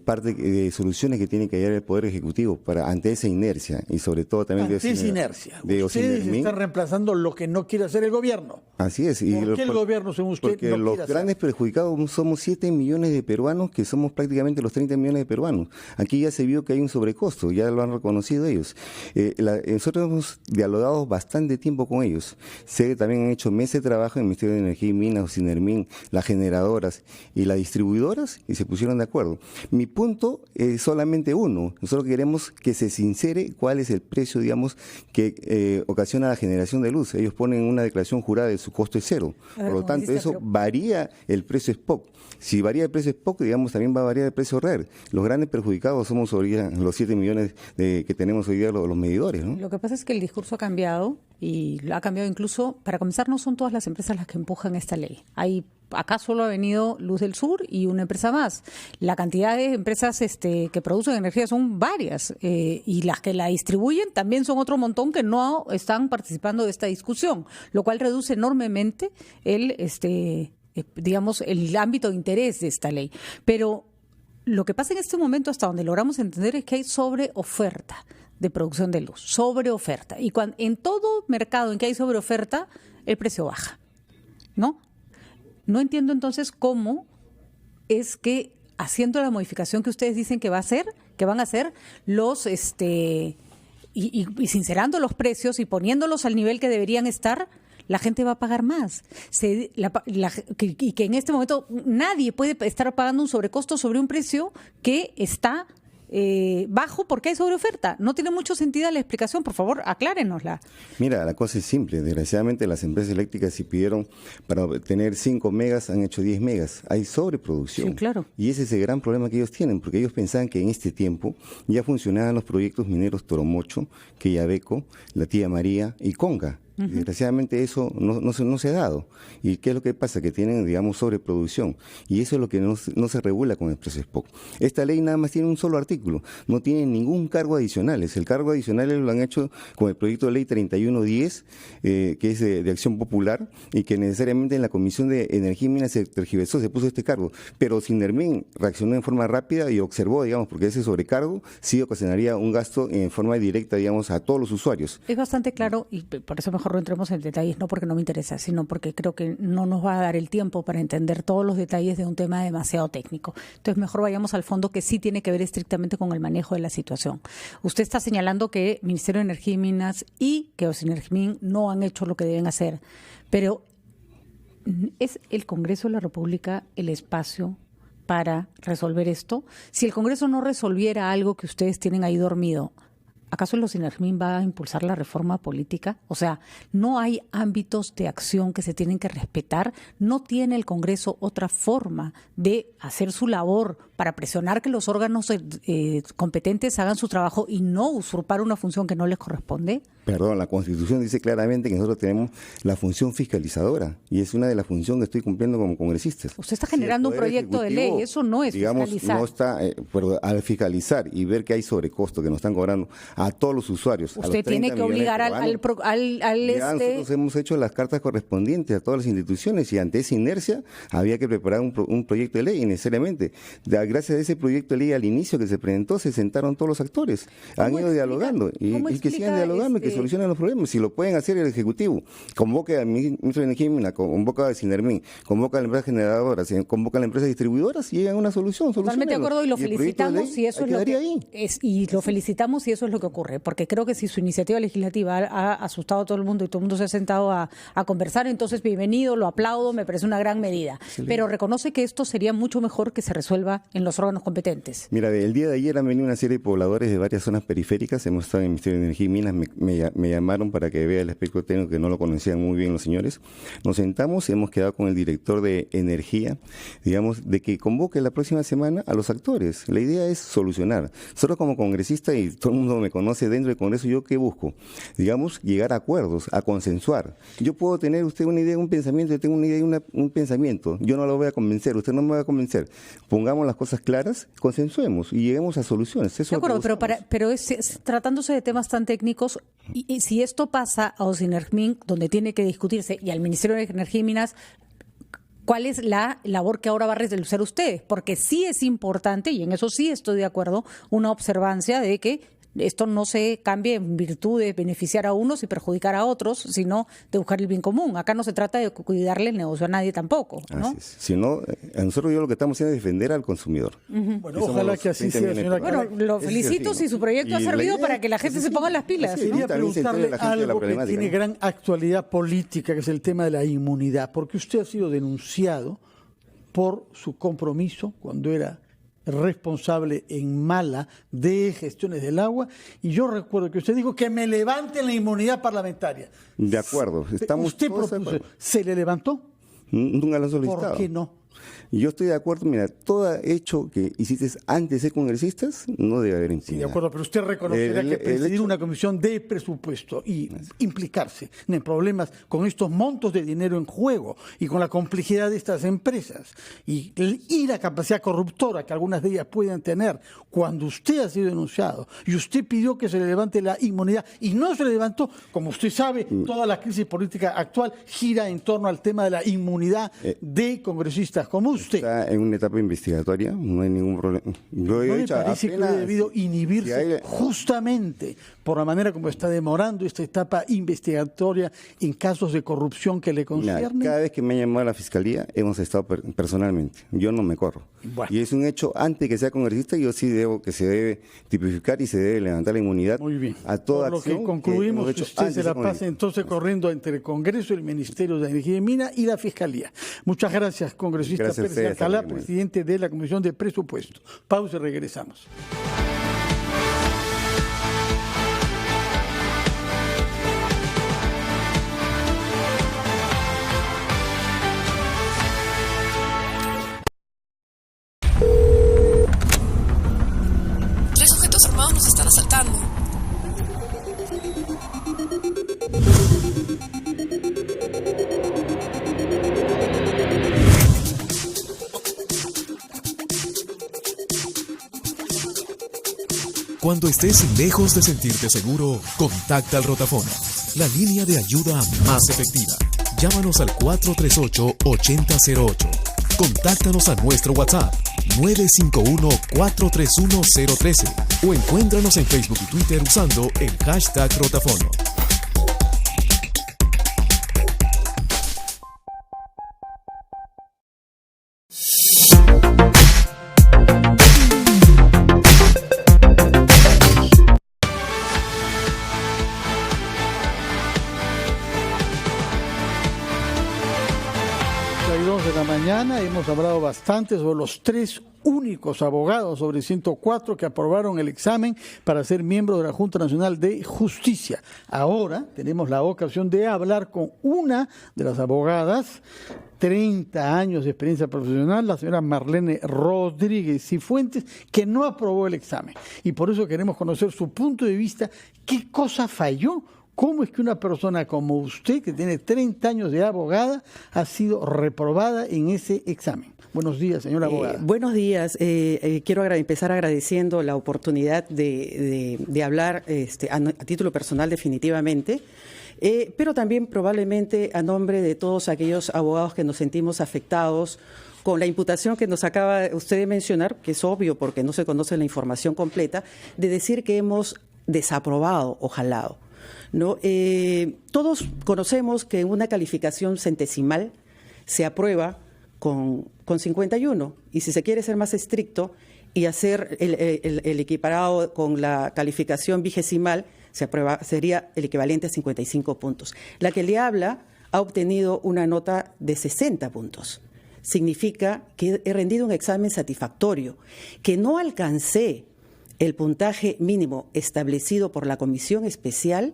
N: parte de soluciones que tiene que hallar el Poder Ejecutivo ante esa inercia y sobre todo también
A: ante esa inercia. Ustedes están reemplazando lo que no quiere hacer el gobierno.
N: Así es.
A: ¿Por qué el gobierno, según usted,
N: porque
A: no quiere
N: los grandes perjudicados somos 7 millones de peruanos que somos prácticamente prácticamente los 30 millones de peruanos. Aquí ya se vio que hay un sobrecosto, ya lo han reconocido ellos. Nosotros hemos dialogado bastante tiempo con ellos. Sé que también han hecho meses de trabajo en el Ministerio de Energía y Minas, o Sinermin, las generadoras y las distribuidoras, y se pusieron de acuerdo. Mi punto es solamente uno. Nosotros queremos que se sincere cuál es el precio, digamos, que ocasiona la generación de luz. Ellos ponen una declaración jurada de su costo es cero. Por lo tanto, eso varía el precio spot. Si varía el precio spot, digamos, también va a variar el precio RER. Los grandes perjudicados somos hoy día los 7 millones que tenemos hoy día los medidores, ¿no?
D: Lo que pasa es que el discurso ha cambiado, y ha cambiado incluso, para comenzar, no son todas las empresas las que empujan esta ley. Acá solo ha venido Luz del Sur y una empresa más. La cantidad de empresas que producen energía son varias, y las que la distribuyen también son otro montón que no están participando de esta discusión, lo cual reduce enormemente el ámbito de interés de esta ley. Pero lo que pasa en este momento, hasta donde logramos entender, es que hay sobreoferta de producción de luz, sobreoferta. Y en todo mercado en que hay sobreoferta, el precio baja, ¿no? No entiendo entonces cómo es que, haciendo la modificación que ustedes dicen que van a hacer los y sincerando los precios y poniéndolos al nivel que deberían estar, la gente va a pagar más. Y que en este momento nadie puede estar pagando un sobrecosto sobre un precio que está bajo porque hay sobreoferta. No tiene mucho sentido la explicación, por favor, aclárenosla.
N: Mira, la cosa es simple. Desgraciadamente las empresas eléctricas, si pidieron para obtener 5 megas, han hecho 10 megas. Hay sobreproducción.
D: Sí, claro.
N: Y ese es el gran problema que ellos tienen, porque ellos pensaban que en este tiempo ya funcionaban los proyectos mineros Toromocho, Quellaveco, La Tía María y Conga. Desgraciadamente eso no se ha dado. ¿Y qué es lo que pasa? Que tienen, digamos, sobreproducción. Y eso es lo que no se regula con el precio spot. Esta ley nada más tiene un solo artículo. No tiene ningún cargo adicional. El cargo adicional lo han hecho con el proyecto de ley 3110, que es de Acción Popular, y que necesariamente en la Comisión de Energía y Minas se tergiversó, se puso este cargo. Pero Sinermin reaccionó en forma rápida y observó, digamos, porque ese sobrecargo sí ocasionaría un gasto en forma directa, digamos, a todos los usuarios.
D: Es bastante claro, y por eso mejor no entremos en detalles, no porque no me interesa, sino porque creo que no nos va a dar el tiempo para entender todos los detalles de un tema demasiado técnico. Entonces mejor vayamos al fondo, que sí tiene que ver estrictamente con el manejo de la situación. Usted está señalando que el Ministerio de Energía y Minas y que Sinermin no han hecho lo que deben hacer, pero ¿es el Congreso de la República el espacio para resolver esto? Si el Congreso no resolviera algo que ustedes tienen ahí dormido, ¿acaso el Sinermin va a impulsar la reforma política? O sea, ¿no hay ámbitos de acción que se tienen que respetar? ¿No tiene el Congreso otra forma de hacer su labor para presionar que los órganos competentes hagan su trabajo y no usurpar una función que no les corresponde?
N: Perdón, la Constitución dice claramente que nosotros tenemos la función fiscalizadora, y es una de las funciones que estoy cumpliendo como congresistas.
D: Usted está generando un proyecto de ley, eso no es, digamos, fiscalizar.
N: No está, pero al fiscalizar y ver que hay sobrecosto que nos están cobrando a todos los usuarios.
D: Usted tiene que obligar
N: Nosotros hemos hecho las cartas correspondientes a todas las instituciones, y ante esa inercia había que preparar un proyecto de ley, y necesariamente, gracias a ese proyecto de ley al inicio que se presentó, se sentaron todos los actores, han ido dialogando, y que sigan dialogando y que solucionen los problemas. Si lo pueden hacer el Ejecutivo, convoque al ministro de Energía y Minas, convoca a Sinermin, convoca a la empresa generadora, convoca a la empresa distribuidora, y llegan a una solución.
D: Totalmente de acuerdo, y lo felicitamos si eso es lo que lo felicitamos si eso es lo que ocurre, porque creo que si su iniciativa legislativa ha asustado a todo el mundo y todo el mundo se ha sentado a conversar, entonces bienvenido, lo aplaudo, me parece una gran medida. Excelente. Pero reconoce que esto sería mucho mejor que se resuelva en los órganos competentes.
N: Mira, el día de ayer han venido una serie de pobladores de varias zonas periféricas, hemos estado en el Ministerio de Energía y Minas, me llamaron para que vea el aspecto técnico, que no lo conocían muy bien los señores. Nos sentamos y hemos quedado con el director de Energía, digamos, de que convoque la próxima semana a los actores. La idea es solucionar. Solo como congresista, y todo el mundo me conoce dentro del Congreso, ¿yo qué busco? Digamos, llegar a acuerdos, a consensuar. Yo puedo tener usted una idea, un pensamiento, yo tengo una idea y un pensamiento. Yo no lo voy a convencer, usted no me va a convencer. Pongamos las cosas claras, consensuemos y lleguemos a soluciones. Eso de acuerdo,
D: pero tratándose de temas tan técnicos, y si esto pasa a Sinermin, donde tiene que discutirse, y al Ministerio de Energía y Minas, ¿cuál es la labor que ahora va a realizar usted? Porque sí es importante, y en eso sí estoy de acuerdo, una observancia de que esto no se cambie en virtud de beneficiar a unos y perjudicar a otros, sino de buscar el bien común. Acá no se trata de cuidarle el negocio a nadie tampoco, ¿no?
N: Así es. Si no, nosotros lo que estamos haciendo es defender al consumidor.
A: Bueno, ojalá que así sea, señora.
D: Bueno, lo felicito si su proyecto ha servido para que la gente se ponga las pilas.
A: Quería preguntarle algo que tiene gran actualidad política, que es el tema de la inmunidad, porque usted ha sido denunciado por su compromiso cuando era responsable en Mala de gestiones del agua, y yo recuerdo que usted dijo que me levanten la inmunidad parlamentaria.
N: De acuerdo, estamos
A: usted
N: todos
A: propuso,
N: de acuerdo.
A: ¿se le levantó?
N: Nunca lo han solicitado.
A: ¿Por qué no?
N: Yo estoy de acuerdo, mira, todo hecho que hiciste antes de ser congresistas no debe haber impunidad.
A: Sí, de acuerdo, pero usted reconocerá que presidir una comisión de presupuesto y implicarse en problemas con estos montos de dinero en juego y con la complejidad de estas empresas y la capacidad corruptora que algunas de ellas puedan tener, cuando usted ha sido denunciado y usted pidió que se le levante la inmunidad y no se le levantó, como usted sabe, toda la crisis política actual gira en torno al tema de la inmunidad de congresistas como usted.
N: Está en una etapa investigatoria, no hay ningún problema.
A: ¿No me parece que hubiera debido inhibirse justamente por la manera como está demorando esta etapa investigatoria en casos de corrupción que le conciernen?
N: Cada vez que me ha llamado la Fiscalía, hemos estado personalmente. Yo no me corro. Bueno. Y es un hecho, antes que sea congresista, yo sí que se debe tipificar y se debe levantar la inmunidad a toda
A: por
N: acción.
A: Lo que concluimos que usted se la pasa entonces corriendo entre el Congreso, el Ministerio de Energía y Minas y la Fiscalía. Muchas gracias, congresista Pérez Alcalá, presidente de la Comisión de Presupuesto. Pausa y regresamos.
O: Tres sujetos armados nos están asaltando.
F: Cuando estés lejos de sentirte seguro, contacta al Rotafono, la línea de ayuda más efectiva. Llámanos al 438-8008. Contáctanos a nuestro WhatsApp 951-431-013 o encuéntranos en Facebook y Twitter usando el hashtag Rotafono.
A: Hemos hablado bastante sobre los 3 únicos abogados sobre 104 que aprobaron el examen para ser miembro de la Junta Nacional de Justicia. Ahora tenemos la ocasión de hablar con una de las abogadas, 30 años de experiencia profesional, la señora Marlene Rodríguez Cifuentes, que no aprobó el examen. Y por eso queremos conocer su punto de vista, qué cosa falló. ¿Cómo es que una persona como usted, que tiene 30 años de abogada, ha sido reprobada en ese examen? Buenos días, señora abogada.
P: Buenos días. Quiero empezar agradeciendo la oportunidad de hablar a título personal definitivamente, pero también probablemente a nombre de todos aquellos abogados que nos sentimos afectados con la imputación que nos acaba usted de mencionar, que es obvio porque no se conoce la información completa, de decir que hemos desaprobado o jalado. ¿No? Todos conocemos que una calificación centesimal se aprueba con 51 y si se quiere ser más estricto y hacer el equiparado con la calificación vigesimal, se aprueba, sería el equivalente a 55 puntos. La que le habla ha obtenido una nota de 60 puntos. Significa que he rendido un examen satisfactorio, que no alcancé el puntaje mínimo establecido por la comisión especial.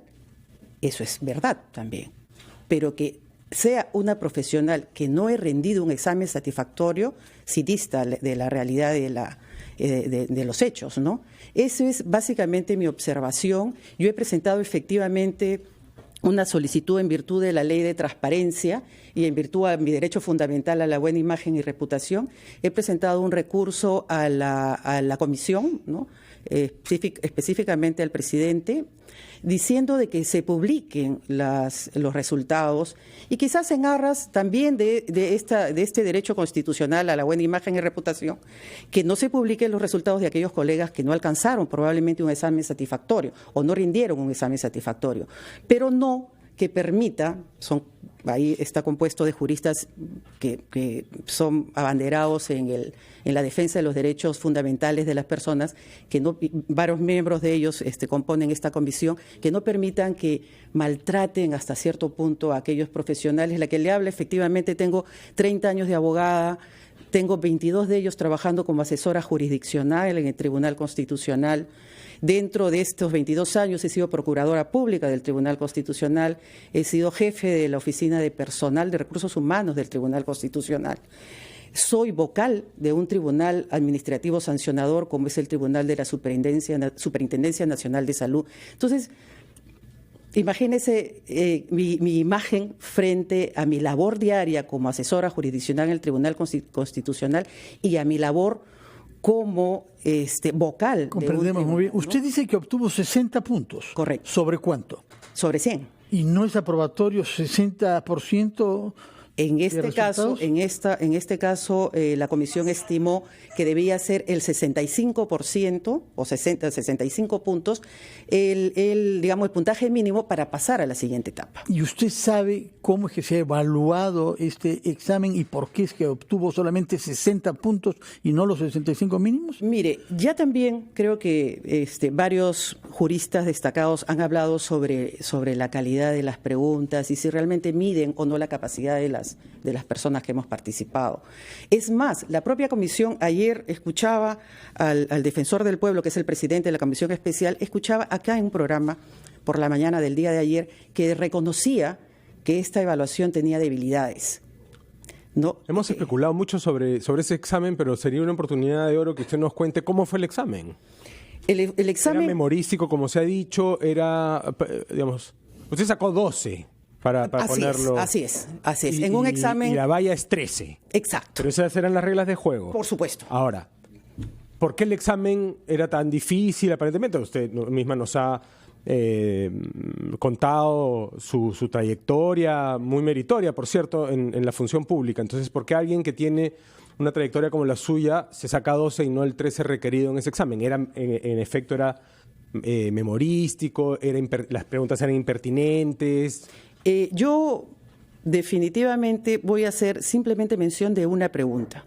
P: Eso es verdad también, pero que sea una profesional que no he rendido un examen satisfactorio, si dista de la realidad de los hechos, ¿no? Eso es básicamente mi observación. Yo he presentado efectivamente una solicitud en virtud de la ley de transparencia y en virtud de mi derecho fundamental a la buena imagen y reputación. He presentado un recurso a la comisión, ¿no? Específicamente al presidente. diciendo de que se publiquen los resultados y quizás en aras también de este derecho constitucional a la buena imagen y reputación, que no se publiquen los resultados de aquellos colegas que no alcanzaron probablemente un examen satisfactorio o no rindieron un examen satisfactorio, pero no que permita, ahí está compuesto de juristas que son abanderados en la defensa de los derechos fundamentales de las personas, que no, varios miembros de ellos componen esta comisión, que no permitan que maltraten hasta cierto punto a aquellos profesionales. La que le habla, efectivamente, tengo 30 años de abogada, tengo 22 de ellos trabajando como asesora jurisdiccional en el Tribunal Constitucional. Dentro de estos 22 años he sido procuradora pública del Tribunal Constitucional, he sido jefe de la Oficina de Personal de Recursos Humanos del Tribunal Constitucional. Soy vocal de un tribunal administrativo sancionador como es el Tribunal de la Superintendencia Nacional de Salud. Entonces, imagínese mi imagen frente a mi labor diaria como asesora jurisdiccional en el Tribunal Constitucional y a mi labor como vocal.
A: Comprendemos muy bien. Usted dice que obtuvo 60 puntos.
P: Correcto.
A: ¿Sobre cuánto?
P: Sobre 100.
A: ¿Y no es aprobatorio 60%?
P: En este caso, la comisión estimó que debía ser el 65% o 65 puntos el puntaje mínimo para pasar a la siguiente etapa.
A: ¿Y usted sabe cómo es que se ha evaluado este examen y por qué es que obtuvo solamente 60 puntos y no los 65 mínimos?
P: Mire, ya también creo que varios juristas destacados han hablado sobre la calidad de las preguntas y si realmente miden o no la capacidad de las personas que hemos participado. Es más, la propia comisión, ayer escuchaba al defensor del pueblo, que es el presidente de la comisión especial, escuchaba acá en un programa por la mañana del día de ayer que reconocía que esta evaluación tenía debilidades. No,
B: hemos especulado mucho sobre ese examen, pero sería una oportunidad de oro que usted nos cuente cómo fue el examen.
P: El examen...
B: Era memorístico, como se ha dicho, usted sacó 12. Para ponerlo.
P: Así es. En un examen.
B: Y la valla es 13.
P: Exacto.
B: Pero esas eran las reglas de juego.
P: Por supuesto.
B: Ahora, ¿por qué el examen era tan difícil? Aparentemente, usted misma nos ha contado su trayectoria, muy meritoria, por cierto, en la función pública. Entonces, ¿por qué alguien que tiene una trayectoria como la suya se saca 12 y no el 13 requerido en ese examen? En efecto, era memorístico, las preguntas eran impertinentes.
P: Yo definitivamente voy a hacer simplemente mención de una pregunta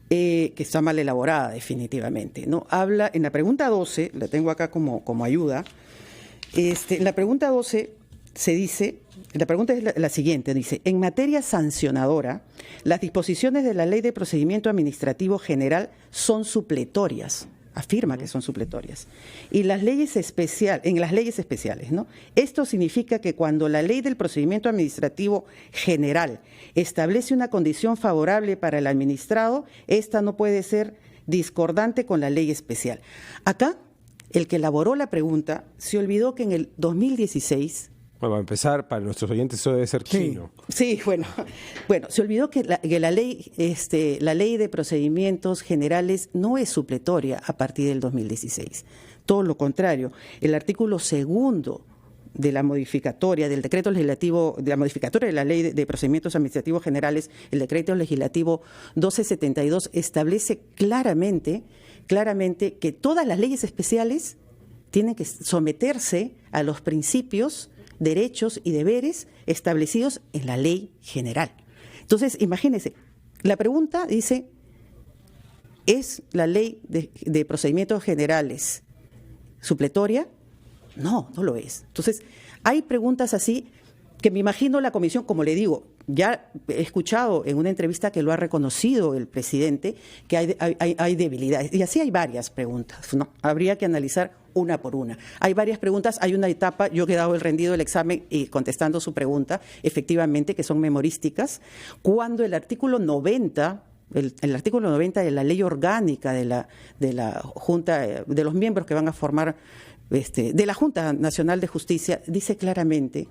P: que está mal elaborada definitivamente, ¿no? Habla en la pregunta 12, la tengo acá como ayuda, en la pregunta 12 se dice, la pregunta es la siguiente, dice, en materia sancionadora, las disposiciones de la Ley de Procedimiento Administrativo General son supletorias. Afirma que son supletorias. Y en las leyes especiales, ¿no? Esto significa que cuando la Ley del Procedimiento Administrativo General establece una condición favorable para el administrado, esta no puede ser discordante con la ley especial. Acá, el que elaboró la pregunta se olvidó que en el 2016...
B: Bueno, para empezar, para nuestros oyentes eso debe ser chino.
P: Sí, bueno, se olvidó que la ley de procedimientos generales no es supletoria a partir del 2016. Todo lo contrario, el artículo 2 de la modificatoria del decreto legislativo, de la modificatoria de la Ley de Procedimientos Administrativos Generales, el decreto legislativo 1272 establece claramente que todas las leyes especiales tienen que someterse a los principios, derechos y deberes establecidos en la ley general. Entonces, imagínense, la pregunta dice, ¿es la ley de procedimientos generales supletoria? No, no lo es. Entonces, hay preguntas así que me imagino la comisión, como le digo, ya he escuchado en una entrevista que lo ha reconocido el presidente, que hay debilidades. Y así hay varias preguntas, ¿no? Habría que analizar una por una. Hay varias preguntas, hay una etapa, yo he quedado el rendido del examen y contestando su pregunta, efectivamente, que son memorísticas, cuando el artículo 90... El artículo 90 de la ley orgánica de la Junta, de los miembros que van a formar, de la Junta Nacional de Justicia, dice claramente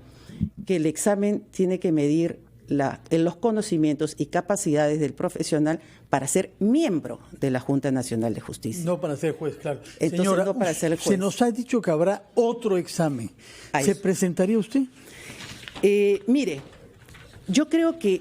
P: que el examen tiene que medir los conocimientos y capacidades del profesional para ser miembro de la Junta Nacional de Justicia.
A: No para ser juez, claro.
P: Entonces,
A: Señora,
P: no para ser juez.
A: se nos ha dicho que habrá otro examen. ¿Se presentaría usted?
P: Mire, yo creo que